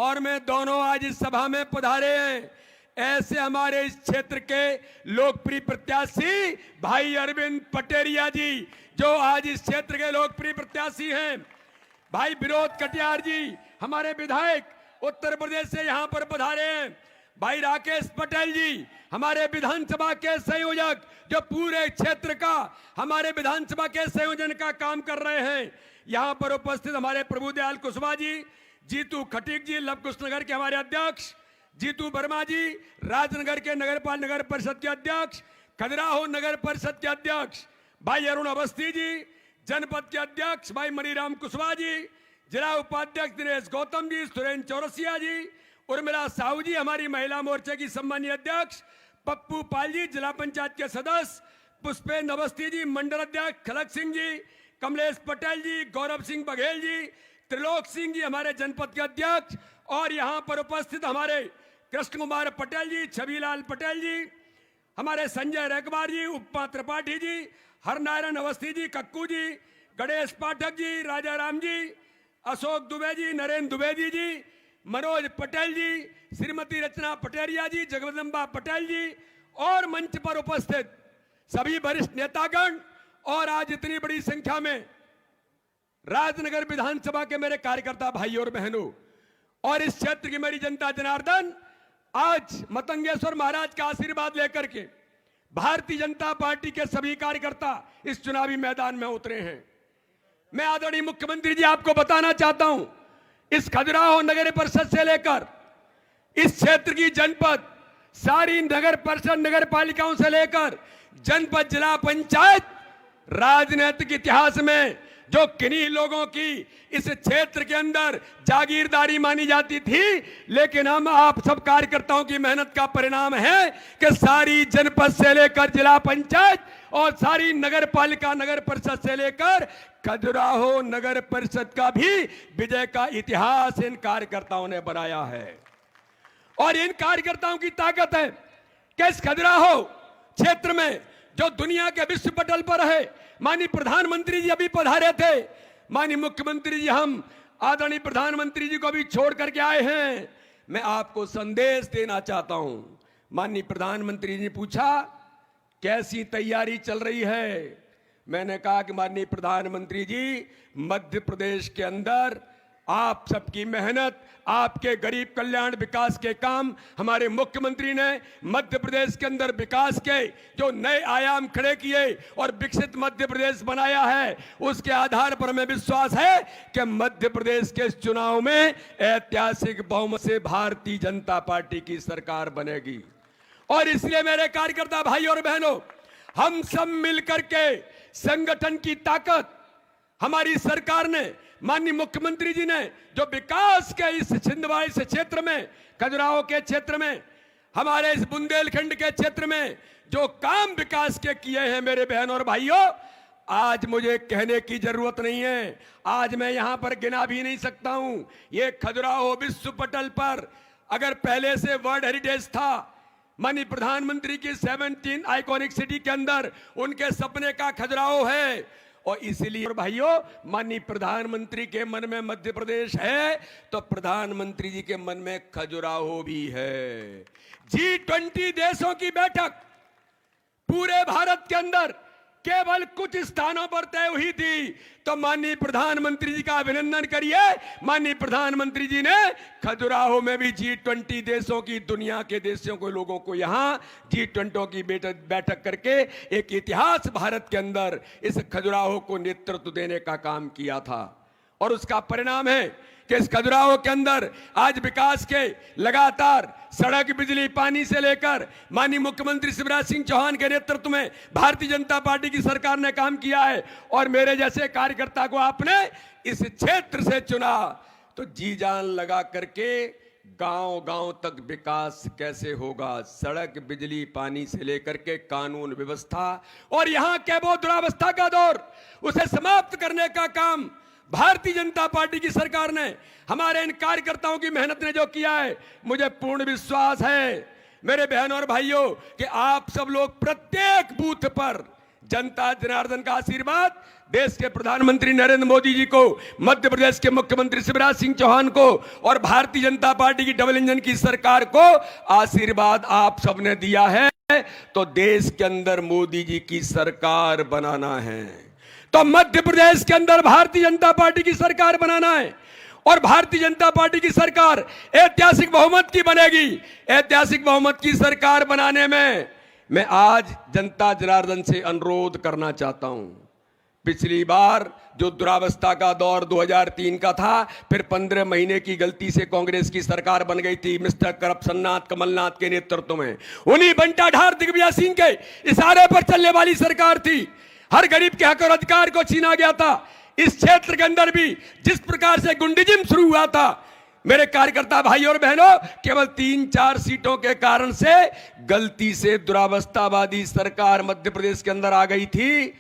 और मैं दोनों आज इस सभा में पधारे हैं। ऐसे हमारे इस क्षेत्र के लोकप्रिय प्रत्याशी भाई अरविंद पटेरिया जी, जो आज इस क्षेत्र के लोकप्रिय प्रत्याशी हैं। भाई विनोद कटियार जी, हमारे विधायक उत्तर प्रदेश से यहां पर पधारे हैं। भाई राकेश पटेल जी, हमारे विधानसभा के संयोजक, जो पूरे क्षेत्र का हमारे विधानसभा के संयोजन का काम कर रहे हैं। यहां पर उपस्थित हमारे प्रभुदयाल कुशवाहा जी, जीतू खटीक जी, लवकुश नगर के हमारे अध्यक्ष, जीतू वर्मा जी, राजनगर के नगर परिषद के अध्यक्ष, खजुराहो नगर परिषद के अध्यक्ष, भाई अरुण अवस्थी जी, जनपद के अध्यक्ष भाई मनीराम कुशवाहा जी, जिला उपाध्यक्ष दिनेश गौतम जी, सुरेंद्र चौरसिया जी, उर्मिला साहू जी, हमारी महिला मोर्चे की सम्मानीय अध्यक्ष, पप्पू पाल जी, जिला पंचायत के सदस्य, पुष्पेंद्र अवस्थी जी, मंडल अध्यक्ष खलक सिंह जी, कमलेश पटेल जी, गौरव सिंह बघेल जी, त्रिलोक सिंह जी, हमारे जनपद के अध्यक्ष, और यहां पर उपस्थित हमारे कृष्ण कुमार पटेल जी, छविलाल पटेल जी, हमारे संजय रेकवार जी, उपमा त्रिपाठी जी, हरनारायण अवस्थी जी, कक्कू जी, गणेश पाठक जी, राजा राम जी, अशोक दुबे जी, नरेंद्र द्विवेदी जी, मनोज पटेल जी, श्रीमती रचना पटेरिया जी, जगदम्बा पटेल जी, और मंच पर उपस्थित सभी वरिष्ठ नेतागण, और आज इतनी बड़ी संख्या में राजनगर विधानसभा के मेरे कार्यकर्ता भाई और बहनों, और इस क्षेत्र की मेरी जनता जनार्दन, आज मतंगेश्वर महाराज का आशीर्वाद लेकर के भारतीय जनता पार्टी के सभी कार्यकर्ता इस चुनावी मैदान में उतरे हैं। मैं आदरणीय मुख्यमंत्री जी आपको बताना चाहता हूं, इस खजुराहो नगर परिषद से लेकर इस क्षेत्र की जनपद, सारी नगर परिषद नगर पालिकाओं से लेकर जनपद जिला पंचायत, राजनीतिक इतिहास में जो किन्हीं लोगों की इस क्षेत्र के अंदर जागीरदारी मानी जाती थी, लेकिन हम आप सब कार्यकर्ताओं की मेहनत का परिणाम है कि सारी जनपद से लेकर जिला पंचायत और सारी नगर पालिका नगर परिषद से लेकर खजुराहो नगर परिषद का भी विजय का इतिहास इन कार्यकर्ताओं ने बनाया है। और इन कार्यकर्ताओं की ताकत है कि इस खजुराहो क्षेत्र में जो दुनिया के विश्व पटल पर है, माननीय प्रधानमंत्री जी अभी पधारे थे, माननीय मुख्यमंत्री जी हम आदरणीय प्रधानमंत्री जी को अभी छोड़ करके आए हैं। मैं आपको संदेश देना चाहता हूं। माननीय प्रधानमंत्री जी ने पूछा कैसी तैयारी चल रही है। मैंने कहा कि माननीय प्रधानमंत्री जी, मध्य प्रदेश के अंदर आप सबकी मेहनत, आपके गरीब कल्याण विकास के काम, हमारे मुख्यमंत्री ने मध्य प्रदेश के अंदर विकास के जो नए आयाम खड़े किए और विकसित मध्य प्रदेश बनाया है, उसके आधार पर हमें विश्वास है कि मध्य प्रदेश के इस चुनाव में ऐतिहासिक बहुमत से भारतीय जनता पार्टी की सरकार बनेगी। और इसलिए मेरे कार्यकर्ता भाई और बहनों, हम सब मिलकर के संगठन की ताकत, हमारी सरकार ने, माननीय मुख्यमंत्री जी ने जो विकास के इस छिंदवाड़ा से क्षेत्र में, खजुराहो के क्षेत्र में, हमारे इस बुंदेलखंड के क्षेत्र में जो काम विकास के किए हैं, मेरे बहनों और भाइयों, आज मुझे कहने की जरूरत नहीं है। आज मैं यहां पर गिना भी नहीं सकता हूं। ये खजुराहो विश्व पटल पर अगर पहले से वर्ल्ड हेरिटेज था, माननीय प्रधानमंत्री की 17 आइकॉनिक सिटी के अंदर उनके सपने का खजुराहो है। और इसलिए भाइयों, माननीय प्रधानमंत्री के मन में मध्य प्रदेश है तो प्रधानमंत्री जी के मन में खजुराहो भी है। G20 देशों की बैठक पूरे भारत के अंदर केवल कुछ स्थानों पर तय हुई थी, तो माननीय प्रधानमंत्री जी का अभिनंदन करिए। माननीय प्रधानमंत्री जी ने खजुराहो में भी G20 देशों की, दुनिया के देशों के लोगों को यहां G20 की बैठक करके एक इतिहास भारत के अंदर इस खजुराहो को नेतृत्व देने का काम किया था। और उसका परिणाम है कि इस खजुराहो के अंदर आज विकास के लगातार सड़क, बिजली, पानी से लेकर माननीय मुख्यमंत्री शिवराज सिंह चौहान के नेतृत्व में भारतीय जनता पार्टी की सरकार ने काम किया है। और मेरे जैसे कार्यकर्ता को आपने इस क्षेत्र से चुना तो जी जान लगा करके गांव-गांव तक विकास कैसे होगा, सड़क, बिजली, पानी से लेकर के कानून व्यवस्था और यहां के वो दुरावस्था का दौर, उसे समाप्त करने का काम भारतीय जनता पार्टी की सरकार ने, हमारे इन कार्यकर्ताओं की मेहनत ने जो किया है, मुझे पूर्ण विश्वास है मेरे बहनों और भाइयों कि आप सब लोग प्रत्येक बूथ पर जनता जनार्दन का आशीर्वाद, देश के प्रधानमंत्री नरेंद्र मोदी जी को, मध्य प्रदेश के मुख्यमंत्री शिवराज सिंह चौहान को और भारतीय जनता पार्टी की डबल इंजन की सरकार को आशीर्वाद आप सबने दिया है। तो देश के अंदर मोदी जी की सरकार बनाना है, तो मध्य प्रदेश के अंदर भारतीय जनता पार्टी की सरकार बनाना है और भारतीय जनता पार्टी की सरकार ऐतिहासिक बहुमत की बनेगी। ऐतिहासिक बहुमत की सरकार बनाने में मैं आज जनता जनार्दन से अनुरोध करना चाहता हूं। पिछली बार जो दुरावस्था का दौर 2003 का था, फिर 15 महीने की गलती से कांग्रेस की सरकार बन गई थी मिस्टर करप्शननाथ कमलनाथ के नेतृत्व में। उन्हीं बंटा ढार दिग्विजय सिंह के इशारे पर चलने वाली सरकार थी। हर गरीब के हक और अधिकार को छीना गया था। इस क्षेत्र के अंदर भी जिस प्रकार से गुंडीजिम शुरू हुआ था, मेरे कार्यकर्ता भाई और बहनों, केवल 3-4 सीटों के कारण से गलती से दुरावस्थावादी सरकार मध्य प्रदेश के अंदर आ गई थी।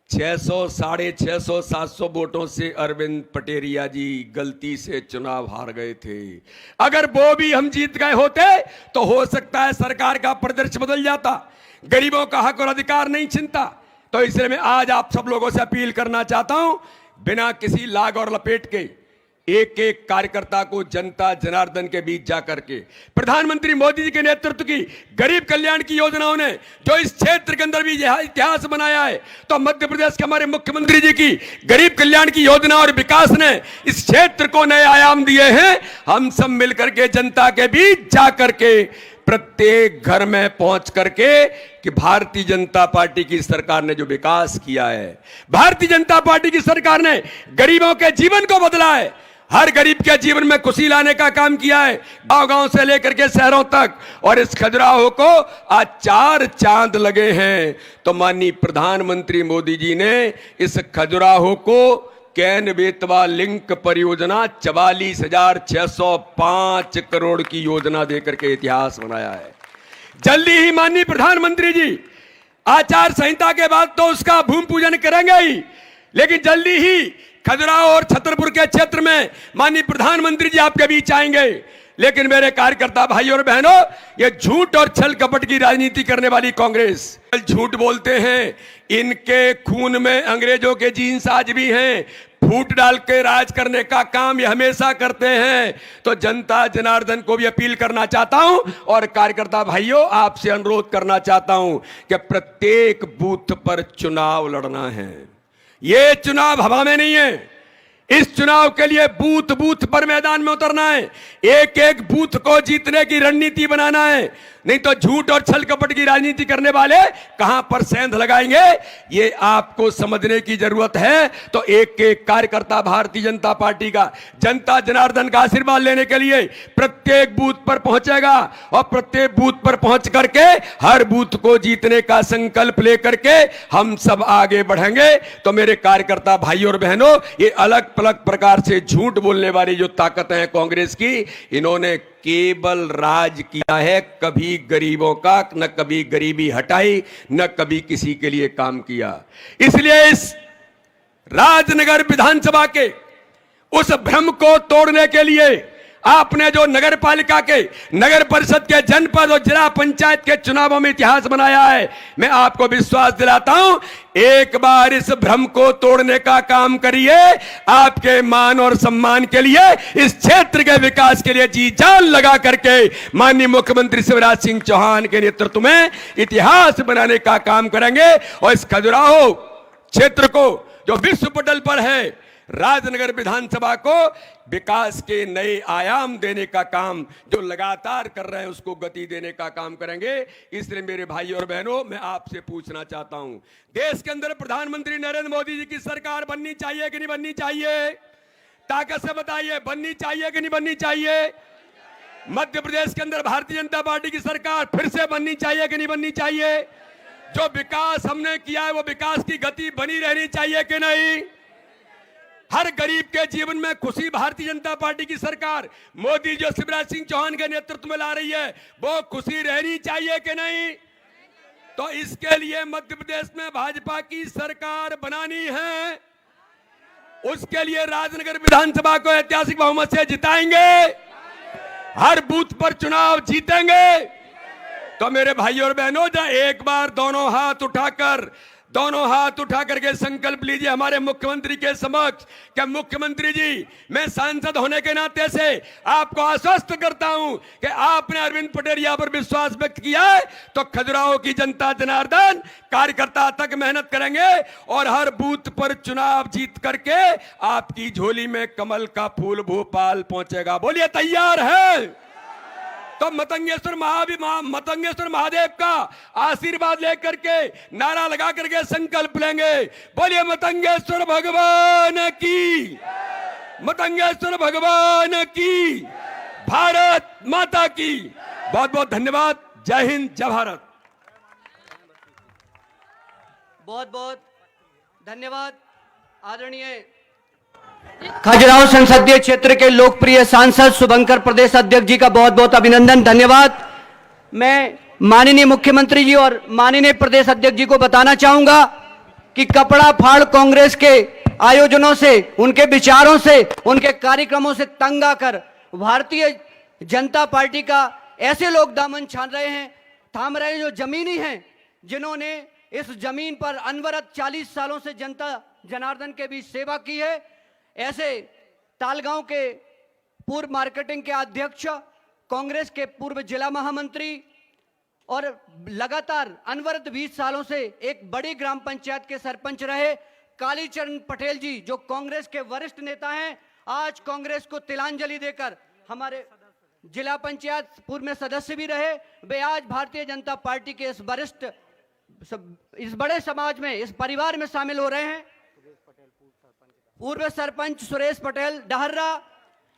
600, 650, 700 वोटों से अरविंद पटेरिया जी गलती से चुनाव हार गए थे। अगर वो भी हम जीत गए होते तो हो सकता है सरकार का परिदृश्य बदल जाता, गरीबों का हक और अधिकार नहीं छिनता। तो इसलिए मैं आज आप सब लोगों से अपील करना चाहता हूं, बिना किसी लाग और लपेट के एक एक कार्यकर्ता को जनता जनार्दन के बीच जाकर के प्रधानमंत्री मोदी जी के नेतृत्व की गरीब कल्याण की योजनाओं ने जो इस क्षेत्र के अंदर भी इतिहास बनाया है, तो मध्य प्रदेश के हमारे मुख्यमंत्री जी की गरीब कल्याण की योजना और विकास ने इस क्षेत्र को नए आयाम दिए हैं। हम सब मिलकर के जनता के बीच जाकर के प्रत्येक घर में पहुंच करके कि भारतीय जनता पार्टी की सरकार ने जो विकास किया है, भारतीय जनता पार्टी की सरकार ने गरीबों के जीवन को बदला है, हर गरीब के जीवन में खुशी लाने का काम किया है, गांव-गांव से लेकर के शहरों तक। और इस खजुराहो को आज 4 चांद लगे हैं। तो माननीय प्रधानमंत्री मोदी जी ने इस खजुराहो को कैन बेतवा लिंक परियोजना 44,605 करोड़ की योजना देकर के इतिहास बनाया है। जल्दी ही माननीय प्रधानमंत्री जी आचार संहिता के बाद तो उसका भूमि पूजन करेंगे ही, लेकिन जल्दी ही खजुराहो और छतरपुर के क्षेत्र में माननीय प्रधानमंत्री जी आपके बीच आएंगे। लेकिन मेरे कार्यकर्ता भाई और बहनों, ये झूठ और छल कपट की राजनीति करने वाली कांग्रेस झूठ बोलते हैं। इनके खून में अंग्रेजों के जीन्स आज भी हैं। फूट डाल के राज करने का काम ये हमेशा करते हैं। तो जनता जनार्दन को भी अपील करना चाहता हूं और कार्यकर्ता भाइयों आपसे अनुरोध करना चाहता हूं कि प्रत्येक बूथ पर चुनाव लड़ना है। ये चुनाव हवा में नहीं है। इस चुनाव के लिए बूथ बूथ पर मैदान में उतरना है, एक एक बूथ को जीतने की रणनीति बनाना है। नहीं तो झूठ और छल कपट की राजनीति करने वाले कहां पर सेंध लगाएंगे, ये आपको समझने की जरूरत है। तो एक एक कार्यकर्ता भारतीय जनता पार्टी का जनता जनार्दन का आशीर्वाद लेने के लिए प्रत्येक बूथ पर पहुंचेगा और प्रत्येक बूथ पर पहुंच करके हर बूथ को जीतने का संकल्प लेकर के हम सब आगे बढ़ेंगे। तो मेरे कार्यकर्ता भाई और बहनों, ये अलग अलग प्रकार से झूठ बोलने वाली जो ताकतें हैं कांग्रेस की, इन्होंने केवल राज किया है, कभी गरीबों का न कभी गरीबी हटाई, न कभी किसी के लिए काम किया। इसलिए इस राजनगर विधानसभा के उस भ्रम को तोड़ने के लिए आपने जो नगर पालिका के, नगर परिषद के, जनपद और जिला पंचायत के चुनावों में इतिहास बनाया है, मैं आपको विश्वास दिलाता हूं, एक बार इस भ्रम को तोड़ने का काम करिए। आपके मान और सम्मान के लिए, इस क्षेत्र के विकास के लिए जी जान लगा करके माननीय मुख्यमंत्री शिवराज सिंह चौहान के नेतृत्व में इतिहास बनाने का काम करेंगे। और इस खजुराहो क्षेत्र को जो विश्व पटल पर है, राजनगर विधानसभा को विकास के नए आयाम देने का काम जो लगातार कर रहे हैं, उसको गति देने का काम करेंगे। इसलिए मेरे भाई और बहनों, मैं आपसे पूछना चाहता हूं, देश के अंदर प्रधानमंत्री नरेंद्र मोदी जी की सरकार बननी चाहिए कि नहीं बननी चाहिए? ताकत से बताइए, बननी चाहिए कि नहीं बननी चाहिए? मध्य प्रदेश के अंदर भारतीय जनता पार्टी की सरकार फिर से बननी चाहिए कि नहीं बननी चाहिए? जो विकास हमने किया है वो विकास की गति बनी रहनी चाहिए कि नहीं? हर गरीब के जीवन में खुशी भारतीय जनता पार्टी की सरकार मोदी जो शिवराज सिंह चौहान के नेतृत्व में ला रही है, वो खुशी रहनी चाहिए कि नहीं? तो इसके लिए मध्य प्रदेश में भाजपा की सरकार बनानी है। उसके लिए राजनगर विधानसभा को ऐतिहासिक बहुमत से जिताएंगे, हर बूथ पर चुनाव जीतेंगे। तो मेरे भाइयों और बहनों, एक बार दोनों हाथ उठाकर दोनों हाथ उठा करके संकल्प लीजिए हमारे मुख्यमंत्री के समक्ष कि मुख्यमंत्री जी, मैं सांसद होने के नाते से आपको आश्वस्त करता हूं कि आपने अरविंद पटेरिया पर विश्वास व्यक्त किया है तो खजुराहो की जनता जनार्दन कार्यकर्ता तक मेहनत करेंगे और हर बूथ पर चुनाव जीत करके आपकी झोली में कमल का फूल भोपाल पहुंचेगा। बोलिए तैयार है? तो मतंगेश्वर महादेव का आशीर्वाद लेकर के नारा लगा करके संकल्प लेंगे। बोलिए मतंगेश्वर भगवान की, मतंगेश्वर भगवान की, भारत माता की। बहुत बहुत धन्यवाद। जय हिंद, जय भारत। बहुत बहुत धन्यवाद आदरणीय खजुराहो संसदीय क्षेत्र के लोकप्रिय सांसद शुभंकर प्रदेश अध्यक्ष जी का बहुत बहुत अभिनंदन, धन्यवाद। मैं माननीय मुख्यमंत्री जी और माननीय प्रदेश अध्यक्ष जी को बताना चाहूंगा कि कपड़ा फाड़ कांग्रेस के आयोजनों से, उनके विचारों से, उनके कार्यक्रमों से तंग आकर भारतीय जनता पार्टी का ऐसे लोग दामन छान रहे हैं, थाम रहे हैं जो जमीनी हैं, जिन्होंने इस जमीन पर अनवरत 40 सालों से जनता जनार्दन के बीच सेवा की है। ऐसे तालगांव के पूर्व मार्केटिंग के अध्यक्ष, कांग्रेस के पूर्व जिला महामंत्री और लगातार अनवरत 20 सालों से एक बड़ी ग्राम पंचायत के सरपंच रहे कालीचरण पटेल जी, जो कांग्रेस के वरिष्ठ नेता हैं, आज कांग्रेस को तिलांजलि देकर हमारे जिला पंचायत पूर्व में सदस्य भी रहे। वे आज भारतीय जनता पार्टी के इस बड़े समाज में, इस परिवार में शामिल हो रहे हैं। पूर्व सरपंच सुरेश पटेल डहर्रा,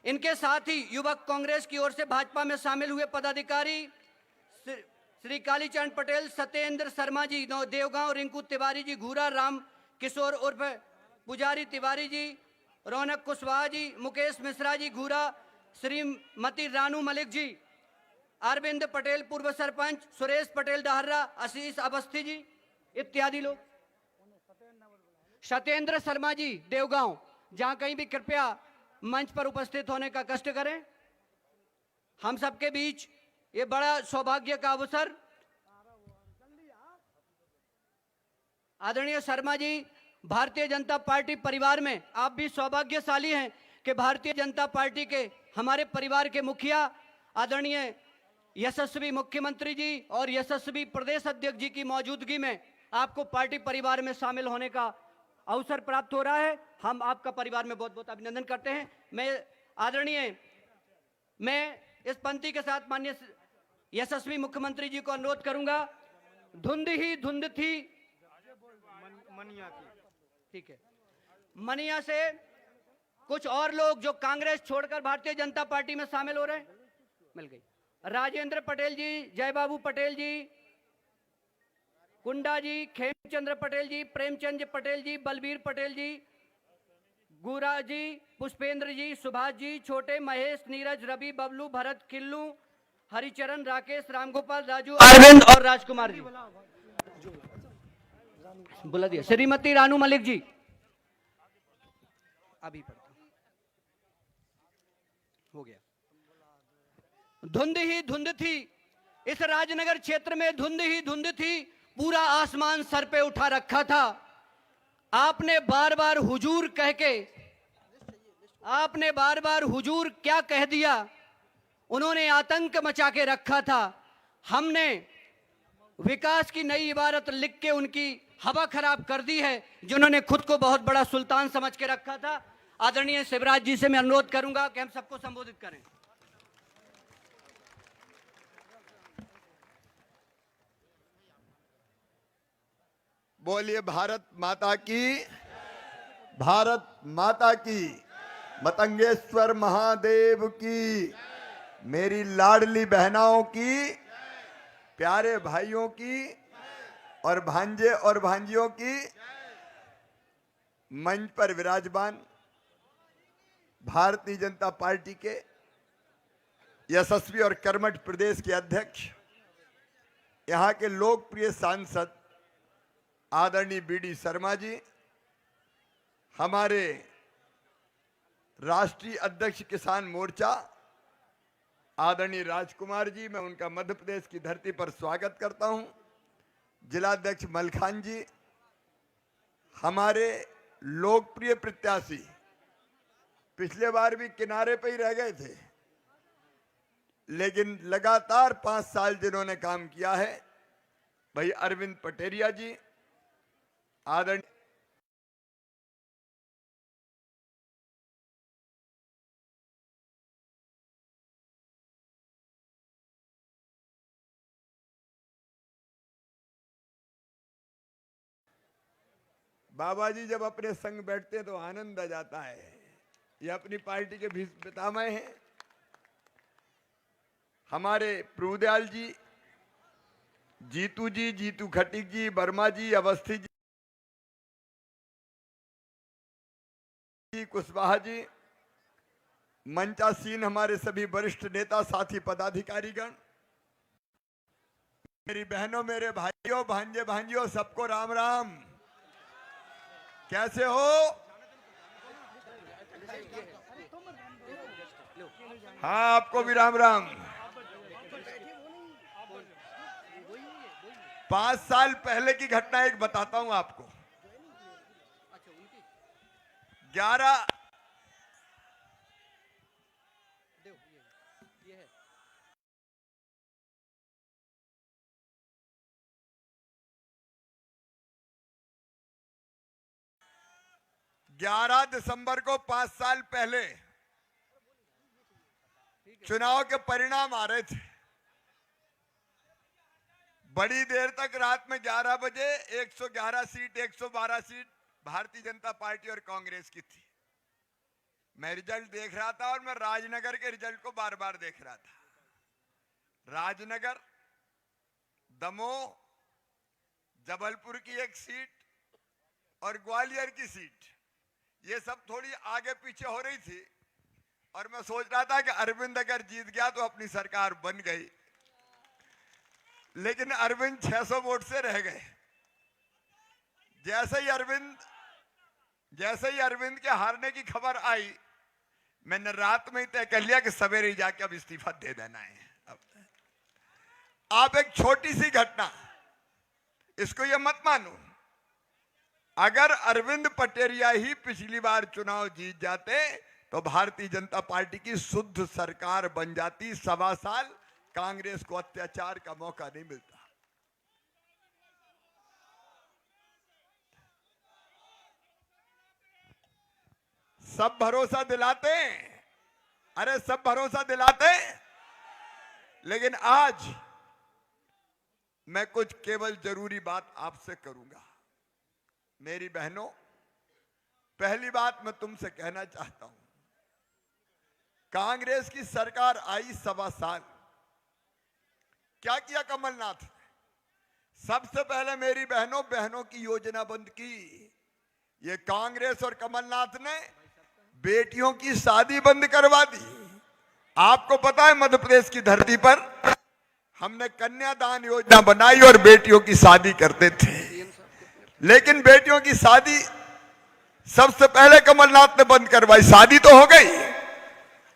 इनके साथ ही युवक कांग्रेस की ओर से भाजपा में शामिल हुए पदाधिकारी श्री कालीचरण पटेल, सत्येंद्र शर्मा जी देवगांव, रिंकू तिवारी जी घूरा, राम किशोर उर्फ पुजारी तिवारी जी, रौनक कुशवाहा जी, मुकेश मिश्रा जी घूरा, श्रीमती रानू मलिक जी, अरविंद पटेल पूर्व सरपंच, सुरेश पटेल डहर्रा, आशीष अवस्थी जी इत्यादि लोग, सत्येंद्र शर्मा जी देवगांव, जहां कहीं भी कृपया मंच पर उपस्थित होने का कष्ट करें। हम सबके बीच ये बड़ा सौभाग्य का अवसर। आदरणीय शर्मा जी, भारतीय जनता पार्टी परिवार में आप भी सौभाग्यशाली हैं कि भारतीय जनता पार्टी के हमारे परिवार के मुखिया आदरणीय यशस्वी मुख्यमंत्री जी और यशस्वी प्रदेश अध्यक्ष जी की मौजूदगी में आपको पार्टी परिवार में शामिल होने का अवसर प्राप्त हो रहा है। हम आपका परिवार में बहुत बहुत अभिनंदन करते हैं। मैं इस पंक्ति के साथ माननीय यशस्वी मुख्यमंत्री जी को अनुरोध करूंगा, धुंध ही धुंध थी मनिया की, ठीक है, मनिया से कुछ और लोग जो कांग्रेस छोड़कर भारतीय जनता पार्टी में शामिल हो रहे हैं, मिल गई। राजेंद्र पटेल जी, जय बाबू पटेल जी, कुंडा जी, खेमचंद्र पटेल जी, प्रेमचंद पटेल जी, बलबीर पटेल जी, गुरा जी, पुष्पेंद्र जी, सुभाष जी, छोटे, महेश, नीरज, रवि, बबलू, भरत, किल्लू, हरिचरण, राकेश, रामगोपाल, राजू, अरविंद और राजकुमार जी, बुला दिया, श्रीमती रानू मलिक जी, अभी पढ़ता हो गया। धुंध ही धुंध थी, इस राजनगर क्षेत्र में धुंध ही धुंध थी, पूरा आसमान सर पे उठा रखा था। आपने बार बार हुजूर कह के, आपने बार बार हुजूर क्या कह दिया, उन्होंने आतंक मचा के रखा था। हमने विकास की नई इबारत लिख के उनकी हवा खराब कर दी है, जिन्होंने खुद को बहुत बड़ा सुल्तान समझ के रखा था। आदरणीय शिवराज जी से मैं अनुरोध करूंगा कि हम सबको संबोधित करें। बोलिए भारत माता की, भारत माता की, मतंगेश्वर महादेव की, मेरी लाडली बहनाओं की, प्यारे भाइयों की और भांजे और भांजियों की, मंच पर विराजमान भारतीय जनता पार्टी के यशस्वी और कर्मठ प्रदेश के अध्यक्ष, यहाँ के लोकप्रिय सांसद आदरणीय बीडी शर्मा जी, हमारे राष्ट्रीय अध्यक्ष किसान मोर्चा आदरणीय राजकुमार जी, मैं उनका मध्य प्रदेश की धरती पर स्वागत करता हूं। जिलाध्यक्ष मलखान जी, हमारे लोकप्रिय प्रत्याशी पिछले बार भी किनारे पे ही रह गए थे, लेकिन लगातार 5 साल जिन्होंने काम किया है, भाई अरविंद पटेरिया जी, आदरणीय बाबा जी जब अपने संग बैठते हैं तो आनंद आ जाता है। ये अपनी पार्टी के भी पितामह हैं। हमारे प्रभुदयाल जी, जीतू खटीक जी, वर्मा जी, अवस्थी जी, कुशवाहा जी, मंचासीन हमारे सभी वरिष्ठ नेता, साथी, पदाधिकारीगण, मेरी बहनों, मेरे भाइयों, भांजे भांजियों, सबको राम राम। कैसे हो? हाँ, आपको भी राम राम। 5 साल पहले की घटना एक बताता हूं आपको। 11 दिसंबर को 5 साल पहले चुनाव के परिणाम आ रहे थे। बड़ी देर तक रात में 11 बजे 111 seat, 112 seat Bharatiya Janata party और कांग्रेस की थी। मैं रिजल्ट देख रहा था और मैं राजनगर के रिजल्ट को बार बार देख रहा था। राजनगर, दमोह, जबलपुर की एक सीट और ग्वालियर की सीट, ये सब थोड़ी आगे पीछे हो रही थी और मैं सोच रहा था कि अरविंद अगर जीत गया तो अपनी सरकार बन गई, लेकिन अरविंद 600 वोट से रह गए। जैसे ही अरविंद के हारने की खबर आई, मैंने रात में ही तय कर लिया कि सवेरे ही जाके अब इस्तीफा दे देना है। अब आप एक छोटी सी घटना, इसको ये मत मानो, अगर अरविंद पटेरिया ही पिछली बार चुनाव जीत जाते तो भारतीय जनता पार्टी की शुद्ध सरकार बन जाती। 1.25 साल कांग्रेस को अत्याचार का मौका नहीं मिलता। सब भरोसा दिलाते, अरे सब भरोसा दिलाते, लेकिन आज मैं कुछ केवल जरूरी बात आपसे करूंगा। मेरी बहनों, पहली बात मैं तुमसे कहना चाहता हूं, कांग्रेस की सरकार आई 1.25 साल, क्या किया कमलनाथ ने? सबसे पहले मेरी बहनों की योजना बंद की। ये कांग्रेस और कमलनाथ ने बेटियों की शादी बंद करवा दी। आपको पता है मध्य प्रदेश की धरती पर हमने कन्यादान योजना बनाई और बेटियों की शादी करते थे, लेकिन बेटियों की शादी सबसे पहले कमलनाथ ने बंद करवाई। शादी तो हो गई,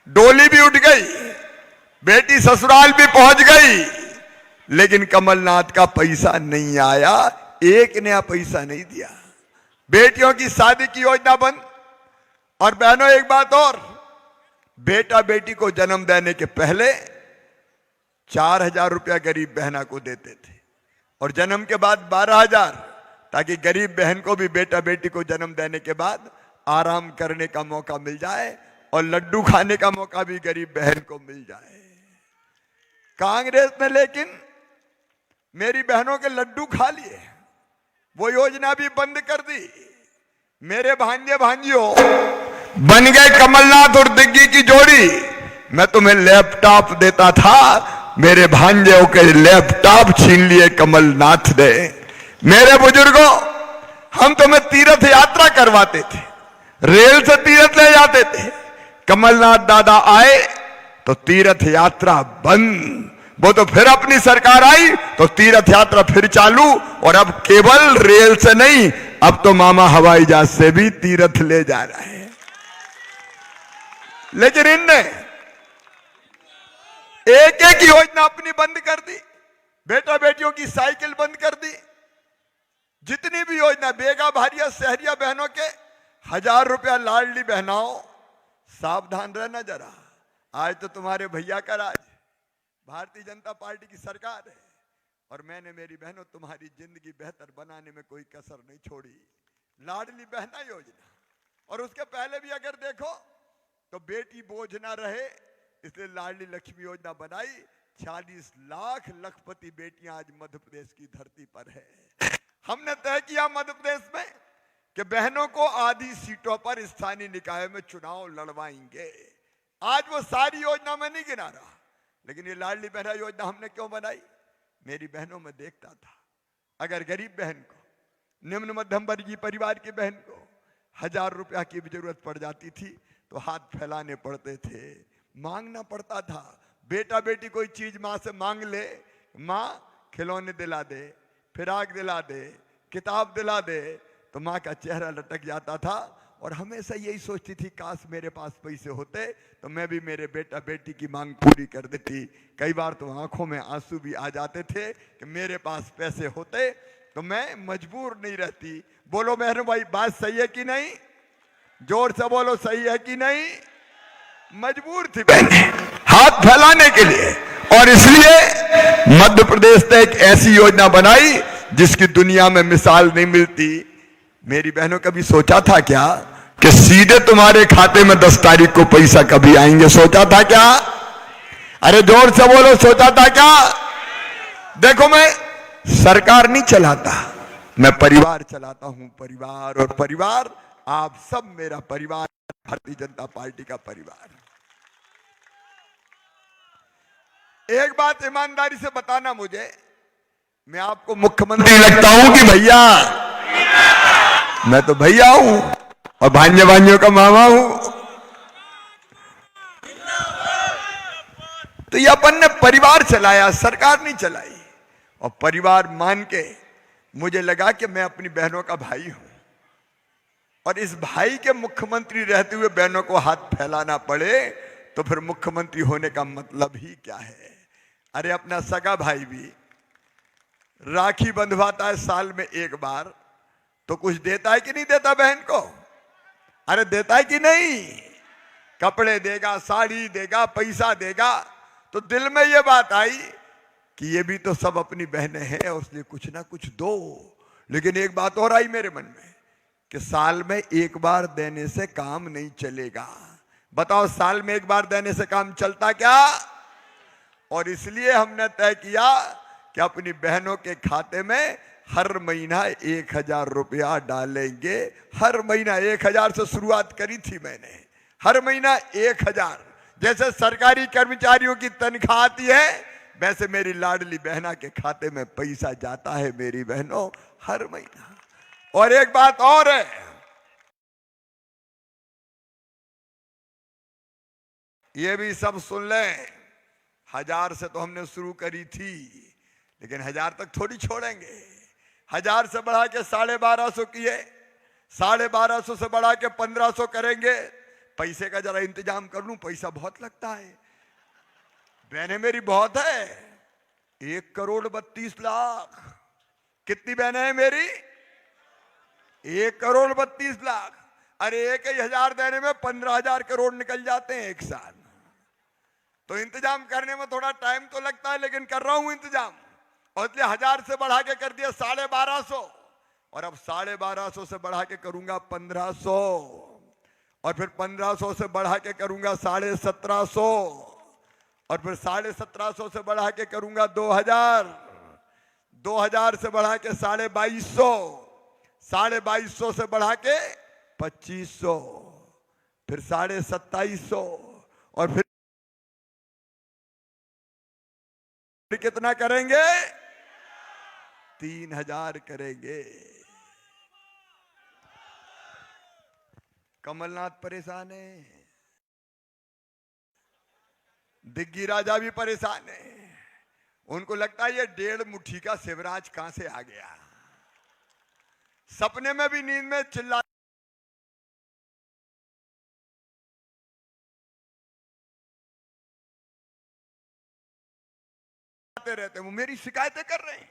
डोली भी उठ गई, बेटी ससुराल भी पहुंच गई, लेकिन कमलनाथ का पैसा नहीं आया, एक नया पैसा नहीं दिया। बेटियों की शादी की योजना बंद। और बहनों, एक बात और, बेटा बेटी को जन्म देने के पहले 4,000 रुपया गरीब बहना को देते थे और जन्म के बाद 12,000, ताकि गरीब बहन को भी बेटा बेटी को जन्म देने के बाद आराम करने का मौका मिल जाए और लड्डू खाने का मौका भी गरीब बहन को मिल जाए। कांग्रेस ने लेकिन मेरी बहनों के लड्डू खा लिए, वो योजना भी बंद कर दी। मेरे भांजे भांजियों, बन गए कमलनाथ और दिग्गी की जोड़ी। मैं तुम्हें लैपटॉप देता था, मेरे भांजों के लैपटॉप छीन लिए कमलनाथ ने। मेरे बुजुर्गों, हम तुम्हें तीर्थ यात्रा करवाते थे, रेल से तीर्थ ले जाते थे। कमलनाथ दादा आए तो तीर्थ यात्रा बंद। वो तो फिर अपनी सरकार आई तो तीर्थ यात्रा फिर चालू, और अब केवल रेल से नहीं, अब तो मामा हवाई जहाज से भी तीर्थ ले जा रहे हैं। लेकिन इनने एक एक योजना अपनी बंद कर दी। बेटा बेटियों की साइकिल बंद कर दी, जितनी भी योजना, बेगा भारिया शहरिया बहनों के 1000 रुपया लाडली बहनाओं, सावधान रहना जरा। आज तो तुम्हारे भैया का राज, भारतीय जनता पार्टी की सरकार है, और मैंने मेरी बहनों तुम्हारी जिंदगी बेहतर बनाने में कोई कसर नहीं छोड़ी। लाडली बहना योजना, और उसके पहले भी अगर देखो तो बेटी बोझ ना रहे, इसलिए लाडली लक्ष्मी योजना बनाई। 40 लाख लखपति बेटियां आज मध्य प्रदेश की धरती पर है। हमने तय किया मध्य प्रदेश में कि बहनों को आधी सीटों पर स्थानीय निकाय में चुनाव लड़वाएंगे। आज वो सारी योजना में नहीं गिना रहा, लेकिन ये लाडली बहना योजना हमने क्यों बनाई? मेरी बहनों में देखता था, अगर गरीब बहन को, निम्न मध्यम वर्गीय परिवार की बहन को 1000 रुपया की भी जरूरत पड़ जाती थी तो हाथ फैलाने पड़ते थे, मांगना पड़ता था। बेटा बेटी कोई चीज माँ से मांग ले, माँ खिलौने दिला दे, फिराक दिला दे, किताब दिला दे, तो माँ का चेहरा लटक जाता था। और हमेशा यही सोचती थी, काश मेरे पास पैसे होते तो मैं भी मेरे बेटा बेटी की मांग पूरी कर देती। कई बार तो आंखों में आंसू भी आ जाते थे कि मेरे पास पैसे होते तो मैं मजबूर नहीं रहती। बोलो मेहर भाई, बात सही है कि नहीं? जोर से बोलो, सही है कि नहीं? मजबूर थी बहने हाथ फैलाने के लिए, और इसलिए मध्य प्रदेश ने एक ऐसी योजना बनाई जिसकी दुनिया में मिसाल नहीं मिलती। मेरी बहनों, कभी सोचा था क्या कि सीधे तुम्हारे खाते में 10 तारीख को पैसा कभी आएंगे? सोचा था क्या? अरे जोर से बोलो, सोचा था क्या? देखो, मैं सरकार नहीं चलाता, मैं परिवार चलाता हूं। परिवार, और परिवार आप सब मेरा परिवार, भारतीय जनता पार्टी का परिवार। एक बात ईमानदारी से बताना मुझे, मैं आपको मुख्यमंत्री लगता हूं कि भैया? मैं तो भैया हूं और भांजे भांजियों का मामा हूं। तो ये अपन ने परिवार चलाया, सरकार नहीं चलाई। और परिवार मान के मुझे लगा कि मैं अपनी बहनों का भाई हूं, और इस भाई के मुख्यमंत्री रहते हुए बहनों को हाथ फैलाना पड़े तो फिर मुख्यमंत्री होने का मतलब ही क्या है? अरे अपना सगा भाई भी राखी बंधवाता है साल में एक बार, तो कुछ देता है कि नहीं देता बहन को? अरे देता है कि नहीं? कपड़े देगा, साड़ी देगा, पैसा देगा। तो दिल में ये बात आई कि ये भी तो सब अपनी बहनें हैं, और उसलिए कुछ ना कुछ दो। लेकिन एक बात और आई मेरे मन में कि साल में एक बार देने से काम नहीं चलेगा। बताओ, साल में एक बार देने से काम चलता क्या? और इसलिए हमने तय किया कि अपनी बहनों के खाते में हर महीना 1000 रुपया डालेंगे। हर महीना 1000 से शुरुआत करी थी मैंने, हर महीना 1000। जैसे सरकारी कर्मचारियों की तनख्वाह आती है, वैसे मेरी लाडली बहना के खाते में पैसा जाता है मेरी बहनों, हर महीना। और एक बात और है, ये भी सब सुन लें, 1000 से तो हमने शुरू करी थी, लेकिन 1000 तक थोड़ी छोड़ेंगे। 1000 से बढ़ा के 1250 किए, 1250 से बढ़ा के 1500 करेंगे। पैसे का जरा इंतजाम कर लूं, पैसा बहुत लगता है। बहनें मेरी बहुत है, 1,32,00,000। कितनी बहनें हैं मेरी? 1,32,00,000। अरे 1,000 देने में 15,000 करोड़ निकल जाते हैं एक साल। तो इंतजाम करने में थोड़ा टाइम तो लगता है, लेकिन कर रहा हूं इंतजाम। और इसलिए 1000 से बढ़ा के कर दिया 1250, और अब 1250 से बढ़ा के करूंगा 1500, और फिर 1500 से बढ़ा के करूंगा 1750, और फिर 1750 से बढ़ा के करूंगा 2000, 2000 से बढ़ा के 2250, 2250 से बढ़ा के 2500, फिर 2750, और फिर कितना करेंगे? 3000 करेंगे। कमलनाथ परेशान है, दिग्गी राजा भी परेशान है। उनको लगता है ये 1.5 मुट्ठी का शिवराज कहां से आ गया। सपने में भी नींद में चिल्ला रहते हैं, वो मेरी शिकायतें कर रहे हैं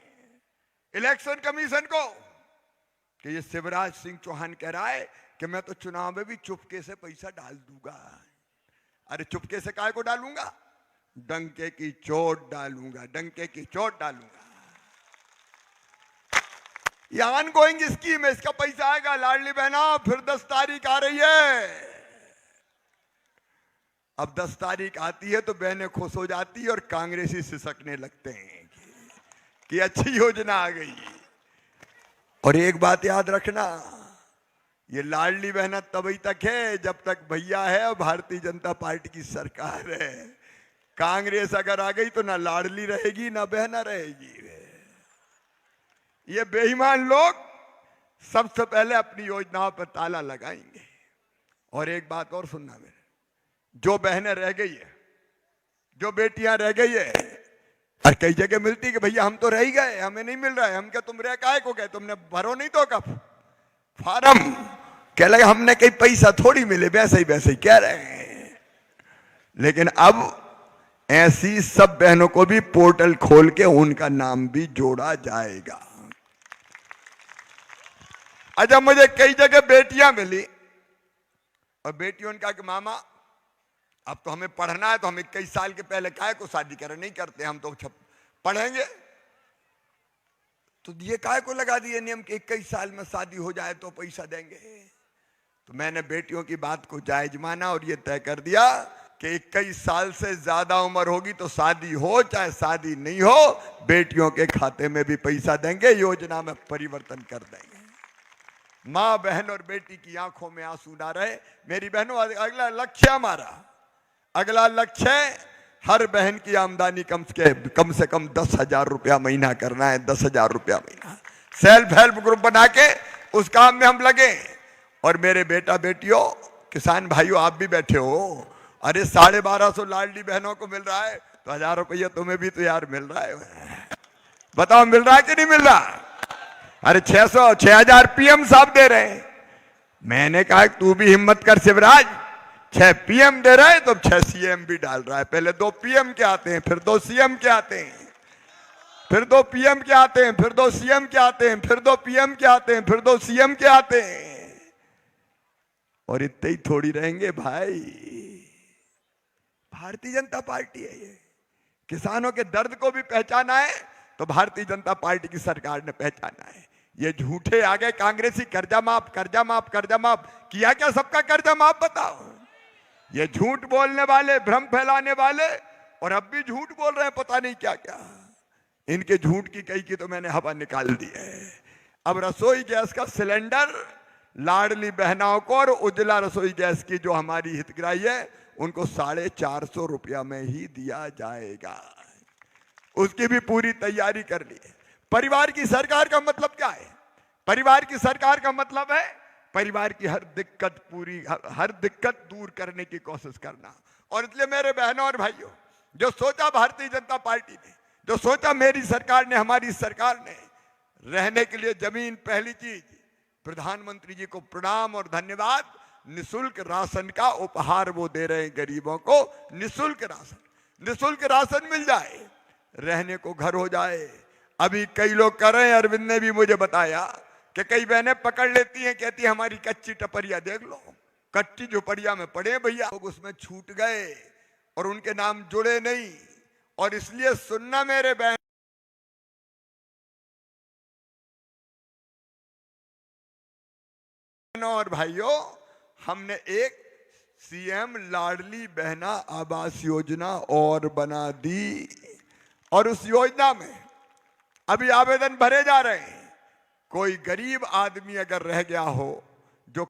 इलेक्शन कमीशन को कि ये शिवराज सिंह चौहान कह रहा है कि मैं तो चुनाव में भी चुपके से पैसा डाल दूंगा। अरे चुपके से काहे को डालूंगा? डंके की चोट डालूंगा, डंके की चोट डालूंगा। ये ऑन गोइंग स्कीम है, इसका पैसा आएगा। लाडली बहना फिर 10 तारीख आ रही है। अब 10 तारीख आती है तो बहनें खुश हो जाती है और कांग्रेसी सिसकने लगते हैं कि अच्छी योजना आ गई। और एक बात याद रखना, ये लाडली बहना तभी तक है जब तक भैया है और भारतीय जनता पार्टी की सरकार है। कांग्रेस अगर आ गई तो ना लाडली रहेगी ना बहना रहेगी। ये बेईमान लोग सबसे पहले अपनी योजनाओं पर ताला लगाएंगे। और एक बात और सुनना मेरे, जो बहनें रह गई है, जो बेटियां रह गई है, और कई जगह मिलती कि भैया हम तो रह ही गए, हमें नहीं मिल रहा है। हम क्या तुम रह काहे को गए? तुमने भरो नहीं तो कब फार्म? कह लगे हमने कहीं पैसा थोड़ी मिले, वैसे ही कह रहे हैं। लेकिन अब ऐसी सब बहनों को भी पोर्टल खोल के उनका नाम भी जोड़ा जाएगा। अच्छा, मुझे कई जगह बेटियां मिली और बेटियों ने कहा कि मामा अब तो हमें पढ़ना है, तो हम 21 साल के पहले काहे को शादी करें? नहीं करते, हम तो पढ़ेंगे। तो ये काहे को लगा दिए नियम कि 21 साल में शादी हो जाए तो पैसा देंगे? तो मैंने बेटियों की बात को जायज माना और ये तय कर दिया कि 21 साल से ज्यादा उम्र होगी तो शादी हो चाहे शादी नहीं हो, बेटियों के खाते में भी पैसा देंगे, योजना में परिवर्तन कर देंगे। मां, बहन और बेटी की आंखों में आंसू ना रहे। मेरी बहनों, अगला लक्ष्य हमारा, अगला लक्ष्य है हर बहन की आमदनी कम से कम 10,000 रुपया महीना करना है। 10,000 रुपया महीना। सेल्फ हेल्प ग्रुप बना के उस काम में हम लगे। और मेरे बेटा बेटियों, किसान भाइयों, आप भी बैठे हो, अरे 1250 लाडली बहनों को मिल रहा है तो 1000 रुपया तुम्हें भी तो यार मिल रहा है। बताओ मिल रहा है कि नहीं मिल रहा? अरे 6,000 पीएम साहब दे रहे हैं। मैंने कहा तू भी हिम्मत कर शिवराज, 6 पीएम दे रहे हैं तो 6 सीएम भी डाल रहा है। पहले 2 पीएम के आते हैं, फिर 2 सीएम के आते हैं, फिर 2 पीएम के आते हैं, फिर 2 सीएम के आते हैं, फिर 2 पीएम के आते हैं, फिर 2 सीएम के आते हैं। और इतने ही थोड़ी रहेंगे भाई। भारतीय जनता पार्टी है ये। किसानों के दर्द को भी पहचाना है तो भारतीय जनता पार्टी की सरकार ने पहचाना है। ये झूठे आ गए कांग्रेसी, कर्जा माफ, कर्जा माफ, कर्जा माफ। किया क्या सबका कर्जा माफ? बताओ। ये झूठ बोलने वाले, भ्रम फैलाने वाले, और अब भी झूठ बोल रहे हैं, पता नहीं क्या क्या। इनके झूठ की कई की तो मैंने हवा निकाल दी है। अब रसोई गैस का सिलेंडर लाडली बहनाओं को और उज्ज्वला रसोई गैस की जो हमारी हितग्राही है उनको 450 रुपया में ही दिया जाएगा। उसकी भी पूरी तैयारी कर ली है। परिवार की सरकार का मतलब क्या है? परिवार की सरकार का मतलब है परिवार की हर दिक्कत दूर करने की कोशिश करना। और इसलिए मेरे बहनों और भाइयों, जो सोचा भारतीय जनता पार्टी ने, जो सोचा मेरी सरकार ने, हमारी सरकार ने, रहने के लिए जमीन पहली चीज। प्रधानमंत्री जी को प्रणाम और धन्यवाद। निःशुल्क राशन का उपहार वो दे रहे हैं गरीबों को। निःशुल्क राशन मिल जाए, रहने को घर हो जाए। अभी कई लोग कर रहे हैं, अरविंद ने भी मुझे बताया कि कई बहनें पकड़ लेती हैं, कहती है हमारी कच्ची टपरिया देख लो, कच्ची झोपड़िया में पड़े भैया। लोग उसमें छूट गए और उनके नाम जुड़े नहीं। और इसलिए सुनना मेरे बहनों और भाइयों, हमने एक सीएम लाडली बहना आवास योजना और बना दी। और उस योजना में अभी आवेदन भरे जा रहे हैं। कोई गरीब आदमी अगर रह गया हो, जो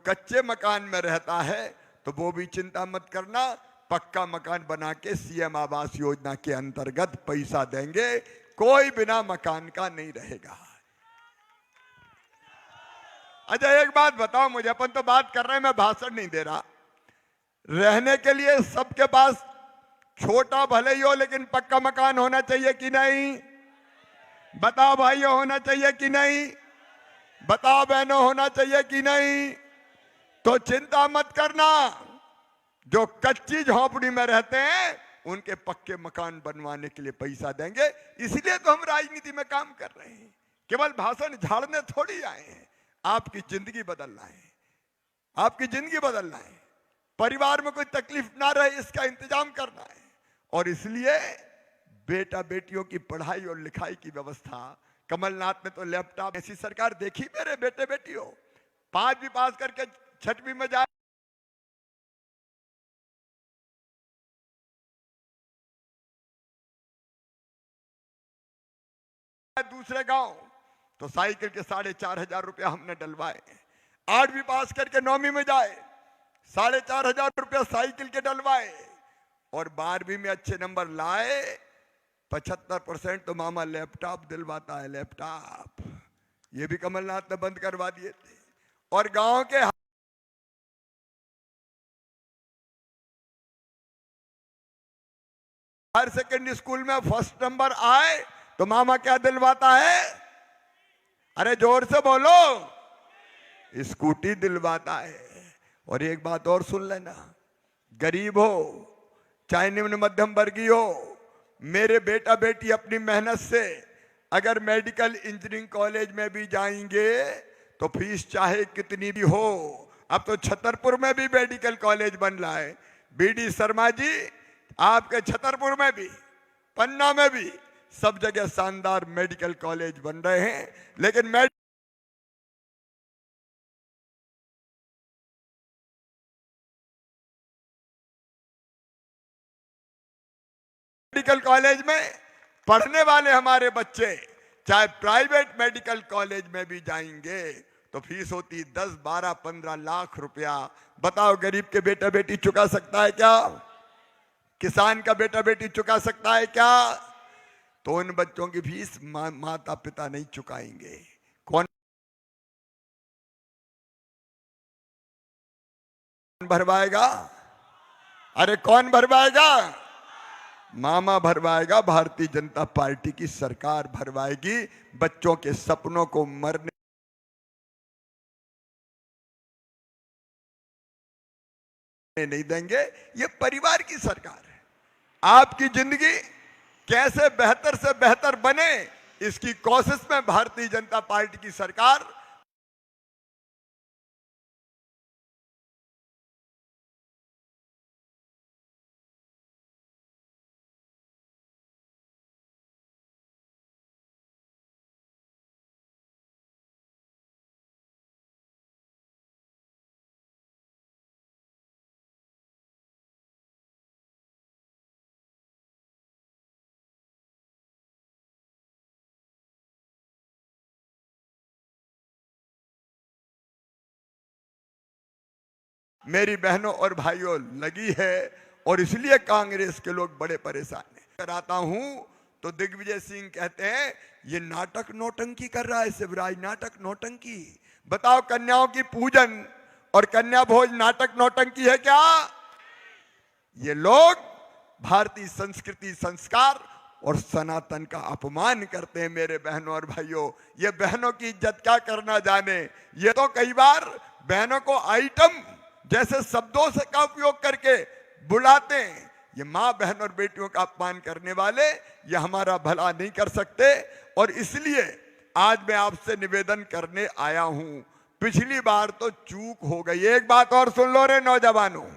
कच्चे मकान में रहता है तो वो भी चिंता मत करना, पक्का मकान बना के सीएम आवास योजना के अंतर्गत पैसा देंगे। कोई बिना मकान का नहीं रहेगा। अच्छा एक बात बताओ मुझे, अपन तो बात कर रहे हैं, मैं भाषण नहीं दे रहा। रहने के लिए सबके पास छोटा भले ही हो लेकिन पक्का मकान होना चाहिए कि नहीं? बताओ भाइयों, होना चाहिए कि नहीं? बताओ बहनों, होना चाहिए कि नहीं? तो चिंता मत करना, जो कच्ची झोपड़ी में रहते हैं उनके पक्के मकान बनवाने के लिए पैसा देंगे। इसलिए तो हम राजनीति में काम कर रहे हैं, केवल भाषण झाड़ने थोड़ी आए हैं। आपकी जिंदगी बदलना है, आपकी जिंदगी बदलना है, परिवार में कोई तकलीफ ना रहे इसका इंतजाम करना है। और इसलिए बेटा बेटियों की पढ़ाई और लिखाई की व्यवस्था, कमलनाथ ने तो लैपटॉप, ऐसी सरकार देखी मेरे बेटे बेटियों? 5वीं पास करके 6वीं में जाए, दूसरे गांव तो साइकिल के 4,500 रुपया हमने डलवाए। 8वीं पास करके 9वीं में जाए 4,500 रुपया साइकिल के डलवाए। और 12वीं में अच्छे नंबर लाए 75% तो मामा लैपटॉप दिलवाता है, लैपटॉप। ये भी कमलनाथ ने बंद करवा दिए थे। और गांव के हायर सेकेंडरी स्कूल में फर्स्ट नंबर आए तो मामा क्या दिलवाता है? अरे जोर से बोलो, स्कूटी दिलवाता है। और एक बात और सुन लेना, गरीब हो चाहे निम्न मध्यम वर्गीय हो, मेरे बेटा बेटी अपनी मेहनत से अगर मेडिकल इंजीनियरिंग कॉलेज में भी जाएंगे तो फीस चाहे कितनी भी हो। अब तो छतरपुर में भी मेडिकल कॉलेज बन रहा है। बीडी शर्मा जी, आपके छतरपुर में भी, पन्ना में भी, सब जगह शानदार मेडिकल कॉलेज बन रहे हैं। लेकिन मेडिकल कॉलेज में पढ़ने वाले हमारे बच्चे चाहे प्राइवेट मेडिकल कॉलेज में भी जाएंगे तो फीस होती 10, 12, 15 लाख रुपया। बताओ गरीब के बेटा बेटी चुका सकता है क्या? किसान का बेटा बेटी चुका सकता है क्या? तो उन बच्चों की फीस माता पिता नहीं चुकाएंगे। कौन भरवाएगा? अरे कौन भरवाएगा? मामा भरवाएगा, भारतीय जनता पार्टी की सरकार भरवाएगी। बच्चों के सपनों को मरने नहीं देंगे। ये परिवार की सरकार है। आपकी जिंदगी कैसे बेहतर से बेहतर बने, इसकी कोशिश में भारतीय जनता पार्टी की सरकार मेरी बहनों और भाइयों लगी है। और इसलिए कांग्रेस के लोग बड़े परेशान हैं। कराता हूं तो दिग्विजय सिंह कहते हैं ये नाटक नौटंकी कर रहा है शिवराज, नाटक नौटंकी। बताओ कन्याओं की पूजन और कन्या भोज नाटक नौटंकी है क्या? ये लोग भारतीय संस्कृति, संस्कार और सनातन का अपमान करते हैं। मेरे बहनों और भाइयों, ये बहनों की इज्जत क्या करना जाने। ये तो कई बार बहनों को आइटम जैसे शब्दों से का उपयोग करके बुलाते हैं। ये मां बहन और बेटियों का अपमान करने वाले ये हमारा भला नहीं कर सकते। और इसलिए आज मैं आपसे निवेदन करने आया हूं। पिछली बार तो चूक हो गई। एक बात और सुन लो रे नौजवानों,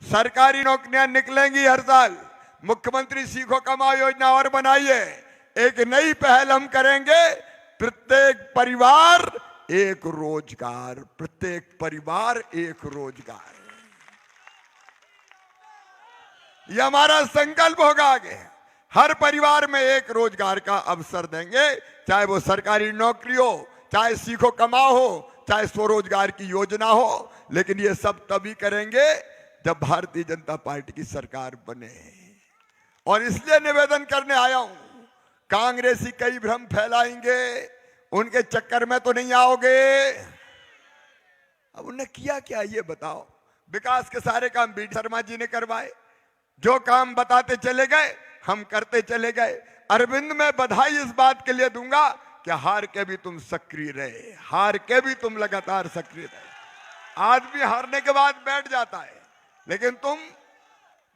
सरकारी नौकरियां निकलेंगी हर साल। मुख्यमंत्री सीखो कमाओ योजना और बनाइए। एक नई पहल हम करेंगे, प्रत्येक परिवार एक रोजगार, प्रत्येक परिवार एक रोजगार। यह हमारा संकल्प होगा। आगे हर परिवार में एक रोजगार का अवसर देंगे, चाहे वो सरकारी नौकरी हो, चाहे सीखो कमाओ हो, चाहे स्वरोजगार की योजना हो। लेकिन ये सब तभी करेंगे जब भारतीय जनता पार्टी की सरकार बने। और इसलिए निवेदन करने आया हूं, कांग्रेसी कई भ्रम फैलाएंगे, उनके चक्कर में तो नहीं आओगे। अब उन्हें किया क्या ये बताओ? विकास के सारे काम बीडी शर्मा जी ने करवाए। जो काम बताते चले गए हम करते चले गए। अरविंद में बधाई इस बात के लिए दूंगा कि हार के भी तुम सक्रिय रहे, हार के भी तुम लगातार सक्रिय रहे। आदमी हारने के बाद बैठ जाता है, लेकिन तुम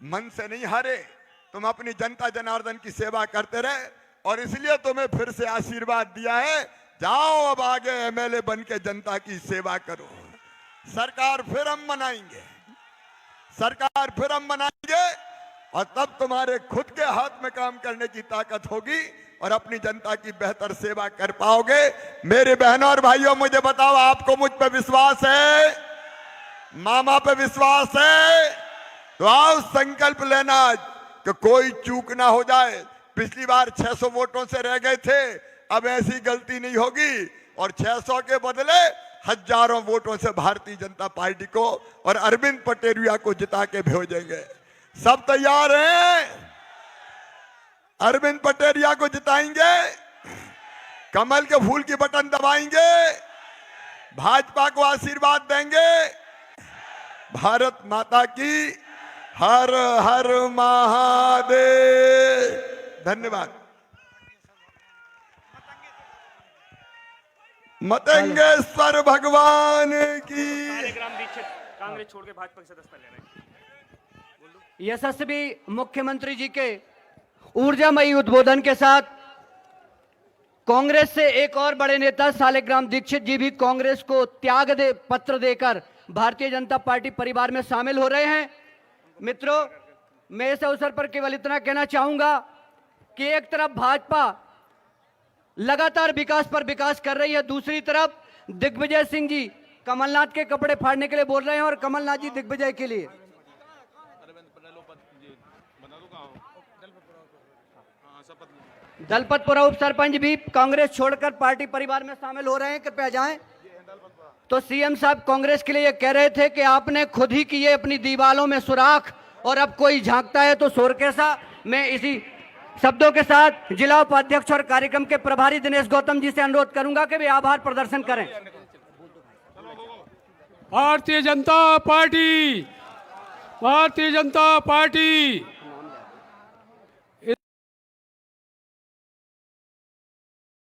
मन से नहीं हारे, तुम अपनी जनता जनार्दन की सेवा करते रहे और इसलिए तुम्हें फिर से आशीर्वाद दिया है। जाओ अब आगे एमएलए बन के जनता की सेवा करो। सरकार फिर हम बनाएंगे, सरकार फिर हम बनाएंगे और तब तुम्हारे खुद के हाथ में काम करने की ताकत होगी और अपनी जनता की बेहतर सेवा कर पाओगे। मेरे बहनों और भाइयों, मुझे बताओ, आपको मुझ पे विश्वास है? मामा पे विश्वास है? तो आओ संकल्प लेना कि कोई चूक ना हो जाए। पिछली बार 600 वोटों से रह गए थे, अब ऐसी गलती नहीं होगी और 600 के बदले हजारों वोटों से भारतीय जनता पार्टी को और अरविंद पटेरिया को जिता के भेजेंगे। सब तैयार हैं? अरविंद पटेरिया को जिताएंगे, कमल के फूल की बटन दबाएंगे, भाजपा को आशीर्वाद देंगे। भारत माता की हर हर महादेव। धन्यवाद। मतंगेश्वर भगवान की। कांग्रेस छोड़ के भाजपा की सदस्यता ले रहे हैं। यशस्वी मुख्यमंत्री जी के ऊर्जामयी उद्बोधन के साथ कांग्रेस से एक और बड़े नेता शालिग्राम दीक्षित जी भी कांग्रेस को पत्र देकर भारतीय जनता पार्टी परिवार में शामिल हो रहे हैं। मित्रों, मैं इस अवसर पर केवल इतना कहना चाहूंगा कि एक तरफ भाजपा लगातार विकास पर विकास कर रही है, दूसरी तरफ दिग्विजय सिंह जी कमलनाथ के कपड़े फाड़ने के लिए बोल रहे हैं और कमलनाथ जी दिग्विजय के लिए। दलपतपुरा उप सरपंच भी कांग्रेस छोड़कर पार्टी परिवार में शामिल हो रहे हैं, कृपया जाएं। तो सीएम साहब कांग्रेस के लिए कह रहे थे कि आपने खुद ही किए अपनी दीवालों में सुराख और अब कोई झांकता है तो शोर कैसा। मैं इसी शब्दों के साथ जिला उपाध्यक्ष और कार्यक्रम के प्रभारी दिनेश गौतम जी से अनुरोध करूंगा कि वे आभार प्रदर्शन करें। Bharatiya Janata party, Bharatiya Janata party.